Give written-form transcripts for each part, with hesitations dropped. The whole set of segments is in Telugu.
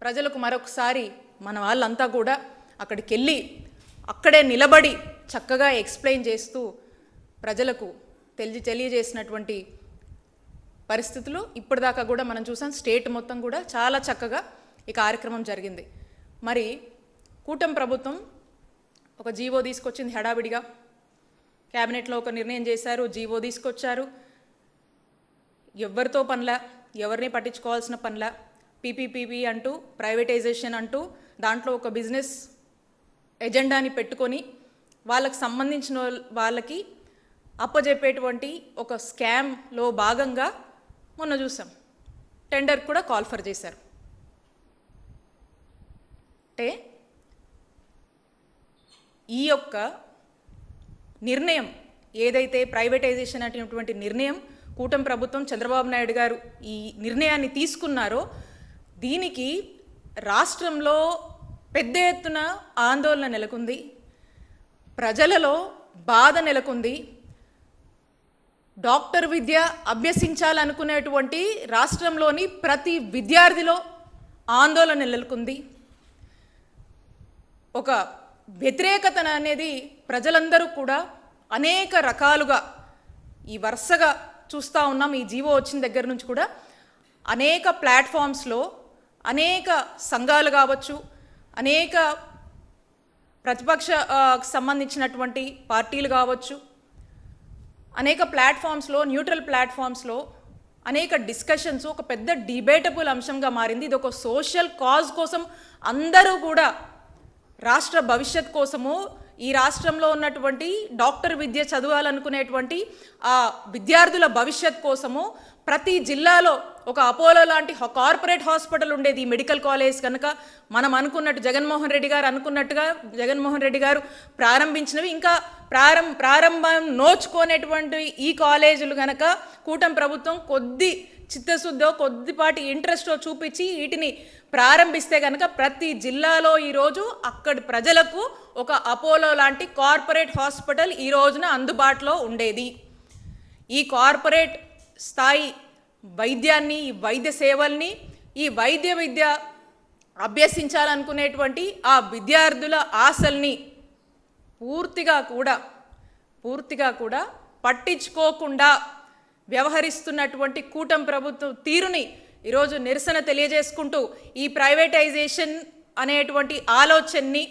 ప్రజలకు మరొకసారి మన వాళ్ళంతా కూడా అక్కడికి వెళ్ళి అక్కడే నిలబడి చక్కగా ఎక్స్ప్లెయిన్ చేస్తూ ప్రజలకు తెలియజేసినటువంటి పరిస్థితులు ఇప్పటిదాకా కూడా మనం చూసాం. స్టేట్ మొత్తం కూడా చాలా చక్కగా ఈ కార్యక్రమం జరిగింది. మరి కూటమి ప్రభుత్వం ఒక జీవో తీసుకొచ్చింది హడావిడిగా, క్యాబినెట్లో ఒక నిర్ణయం చేశారు, జీవో తీసుకొచ్చారు. ఎవరితో పనిలా, ఎవరిని పట్టించుకోవాల్సిన పనిలా, పీపీపీ అంటూ ప్రైవేటైజేషన్ అంటూ దాంట్లో ఒక బిజినెస్ ఎజెండాని పెట్టుకొని వాళ్ళకి సంబంధించిన వాళ్ళకి అప్పజెప్పేటువంటి ఒక స్కామ్లో భాగంగా మొన్న చూసాం. టెండర్ కూడా కాల్ఫర్ చేశారు. అంటే ఈ యొక్క నిర్ణయం ఏదైతే ప్రైవేటైజేషన్ అనేటువంటి నిర్ణయం కూటమి ప్రభుత్వం చంద్రబాబు నాయుడు గారు ఈ నిర్ణయాన్ని తీసుకున్నారో దీనికి రాష్ట్రంలో పెద్ద ఎత్తున ఆందోళన నెలకొంది, ప్రజలలో బాధ నెలకొంది. డాక్టర్ విద్య అభ్యసించాలనుకునేటువంటి రాష్ట్రంలోని ప్రతి విద్యార్థిలో ఆందోళన నెలకొంది. ఒక వ్యతిరేకత అనేది ప్రజలందరూ కూడా అనేక రకాలుగా ఈ వరుసగా చూస్తూ ఉన్నాం. ఈ జీవో వచ్చిన దగ్గర నుంచి కూడా అనేక ప్లాట్ఫామ్స్లో అనేక సంఘాలు కావచ్చు, అనేక ప్రతిపక్ష సంబంధించినటువంటి పార్టీలు కావచ్చు, అనేక ప్లాట్ఫామ్స్లో, న్యూట్రల్ ప్లాట్ఫామ్స్లో అనేక డిస్కషన్స్ ఒక పెద్ద డిబేటబుల్ అంశంగా మారింది. ఇది ఒక సోషల్ కాజ్ కోసం అందరూ కూడా రాష్ట్ర భవిష్యత్ కోసము, ఈ రాష్ట్రంలో ఉన్నటువంటి డాక్టర్ విద్య చదవాలనుకునేటువంటి ఆ విద్యార్థుల భవిష్యత్ కోసము ప్రతి జిల్లాలో ఒక అపోలో లాంటి కార్పొరేట్ హాస్పిటల్ ఉండేది. ఈ మెడికల్ కాలేజ్ కనుక మనం అనుకున్నట్టు జగన్మోహన్ రెడ్డి గారు ప్రారంభించినవి ఇంకా ప్రారంభం నోచుకునేటువంటి ఈ కాలేజీలు కనుక కూటమి ప్రభుత్వం కొద్ది చిత్తశుద్ధో కొద్దిపాటి ఇంట్రెస్టో చూపించి వీటిని ప్రారంభిస్తే కనుక ప్రతి జిల్లాలో ఈరోజు అక్కడి ప్రజలకు ఒక అపోలో లాంటి కార్పొరేట్ హాస్పిటల్ ఈ రోజున అందుబాటులో ఉండేది. ఈ కార్పొరేట్ స్థాయి వైద్యాన్ని, ఈ వైద్య సేవల్ని, ఈ వైద్య విద్య అభ్యసించాలనుకునేటువంటి ఆ విద్యార్థుల ఆశల్ని పూర్తిగా కూడా పట్టించుకోకుండా వ్యవహరిస్తున్నటువంటి కూటమి ప్రభుత్వం తీరుని ఈరోజు నిరసన తెలియజేసుకుంటూ ఈ ప్రైవేటైజేషన్ అనేటువంటి ఆలోచనని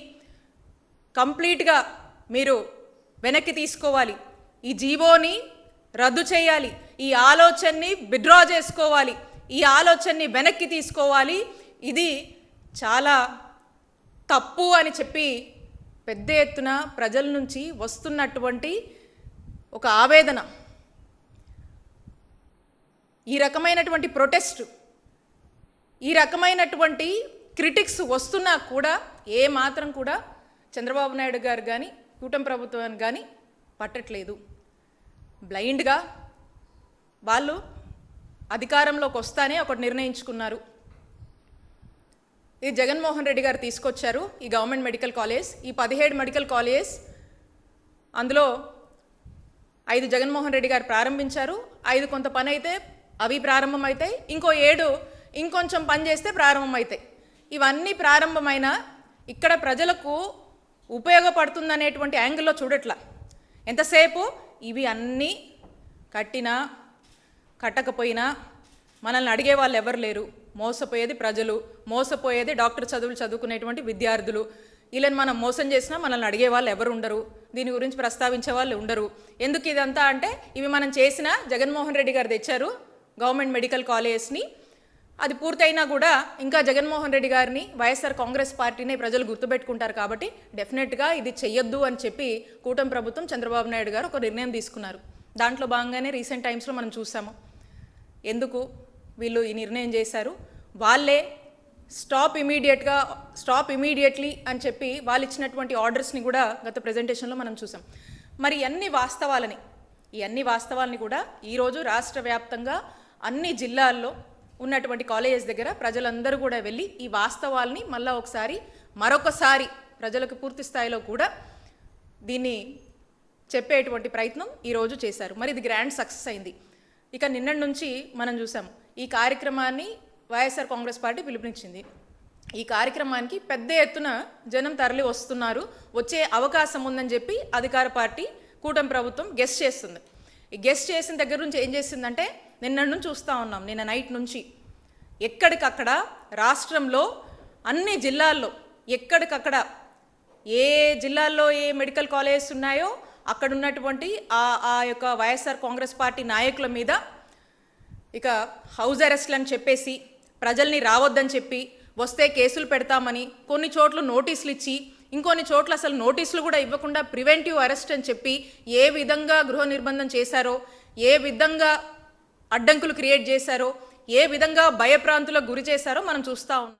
కంప్లీట్గా మీరు వెనక్కి తీసుకోవాలి, ఈ జీవోని రద్దు చేయాలి, ఈ ఆలోచనని విత్డ్రా చేసుకోవాలి, ఈ ఆలోచనని వెనక్కి తీసుకోవాలి, ఇది చాలా తప్పు అని చెప్పి పెద్ద ఎత్తున ప్రజల నుంచి వస్తున్నటువంటి ఒక ఆవేదన, ఈ రకమైనటువంటి ప్రొటెస్ట్, ఈ రకమైనటువంటి క్రిటిక్స్ వస్తున్నా కూడా ఏ మాత్రం కూడా చంద్రబాబు నాయుడు గారు కానీ కూటమి ప్రభుత్వానికి కానీ పట్టట్లేదు. బ్లైండ్గా వాళ్ళు అధికారంలోకి వస్తానే ఒకటి నిర్ణయించుకున్నారు. ఇది జగన్మోహన్ రెడ్డి గారు తీసుకొచ్చారు ఈ గవర్నమెంట్ మెడికల్ కాలేజ్, ఈ 17 మెడికల్ కాలేజ్, అందులో 5 జగన్మోహన్ రెడ్డి గారు ప్రారంభించారు, 5 కొంత పని అయితే అవి ప్రారంభమవుతాయి, ఇంకో 7 ఇంకొంచెం పని చేస్తే ప్రారంభమవుతాయి. ఇవన్నీ ప్రారంభమైన ఇక్కడ ప్రజలకు ఉపయోగపడుతుందనేటువంటి యాంగిల్లో చూడట్లా. ఎంతసేపు ఇవి అన్నీ కట్టినా కట్టకపోయినా మనల్ని అడిగే వాళ్ళు ఎవరు లేరు, మోసపోయేది ప్రజలు, మోసపోయేది డాక్టర్ చదువులు చదువుకునేటువంటి విద్యార్థులు. వీళ్ళని మనం మోసం చేసినా మనల్ని అడిగే వాళ్ళు ఎవరు ఉండరు, దీని గురించి ప్రస్తావించే వాళ్ళు ఉండరు. ఎందుకు ఇదంతా అంటే ఇవి మనం చేసిన జగన్మోహన్ రెడ్డి గారు తెచ్చారు గవర్నమెంట్ మెడికల్ కాలేజ్ని, అది పూర్తయినా కూడా ఇంకా జగన్మోహన్ రెడ్డి గారిని, వైఎస్ఆర్ కాంగ్రెస్ పార్టీని ప్రజలు గుర్తుపెట్టుకుంటారు. కాబట్టి డెఫినెట్గా ఇది చెయ్యొద్దు అని చెప్పి కూటమి ప్రభుత్వం చంద్రబాబు నాయుడు గారు ఒక నిర్ణయం తీసుకున్నారు. దాంట్లో భాగంగానే రీసెంట్ టైమ్స్లో మనం చూసాము. ఎందుకు వీళ్ళు ఈ నిర్ణయం చేశారు, వాళ్ళే స్టాప్ ఇమీడియట్లీ అని చెప్పి వాళ్ళు ఇచ్చినటువంటి ఆర్డర్స్ని కూడా గత ప్రజెంటేషన్లో మనం చూసాం. మరి ఈ అన్ని వాస్తవాలని కూడా ఈరోజు రాష్ట్ర వ్యాప్తంగా అన్ని జిల్లాల్లో ఉన్నటువంటి కాలేజెస్ దగ్గర ప్రజలందరూ కూడా వెళ్ళి ఈ వాస్తవాల్ని మరొకసారి ప్రజలకు పూర్తి స్థాయిలో కూడా దీన్ని చెప్పేటువంటి ప్రయత్నం ఈరోజు చేశారు. మరి ఇది గ్రాండ్ సక్సెస్ అయింది. ఇక నిన్నటి నుంచి మనం చూసాము ఈ కార్యక్రమాన్ని వైఎస్ఆర్ కాంగ్రెస్ పార్టీ పిలుపునిచ్చింది. ఈ కార్యక్రమానికి పెద్ద ఎత్తున జనం తరలి వస్తున్నారు, వచ్చే అవకాశం ఉందని చెప్పి అధికార పార్టీ కూటమి ప్రభుత్వం గెస్ట్ చేస్తుంది. ఈ గెస్ట్ చేసిన దగ్గర నుంచి ఏం చేసిందంటే నిన్న నుంచి చూస్తూ ఉన్నాం, నిన్న నైట్ నుంచి ఎక్కడికక్కడ రాష్ట్రంలో అన్ని జిల్లాల్లో ఎక్కడికక్కడ ఏ జిల్లాల్లో ఏ మెడికల్ కాలేజెస్ ఉన్నాయో అక్కడ ఉన్నటువంటి ఆ యొక్క వైఎస్ఆర్ కాంగ్రెస్ పార్టీ నాయకుల మీద ఇక హౌస్ అరెస్ట్లు అని చెప్పేసి ప్రజల్ని రావద్దని చెప్పి వస్తే కేసులు పెడతామని కొన్ని చోట్ల నోటీసులు ఇచ్చి ఇంకొన్ని చోట్ల అసలు నోటీసులు కూడా ఇవ్వకుండా ప్రివెంటివ్ అరెస్ట్ అని చెప్పి ఏ విధంగా గృహ నిర్బంధం చేశారో, ఏ విధంగా అడ్డంకులు క్రియేట్ చేశారో, ఏ విధంగా భయప్రాంతులకు గురి చేశారో మనం చూస్తూ ఉన్నాం.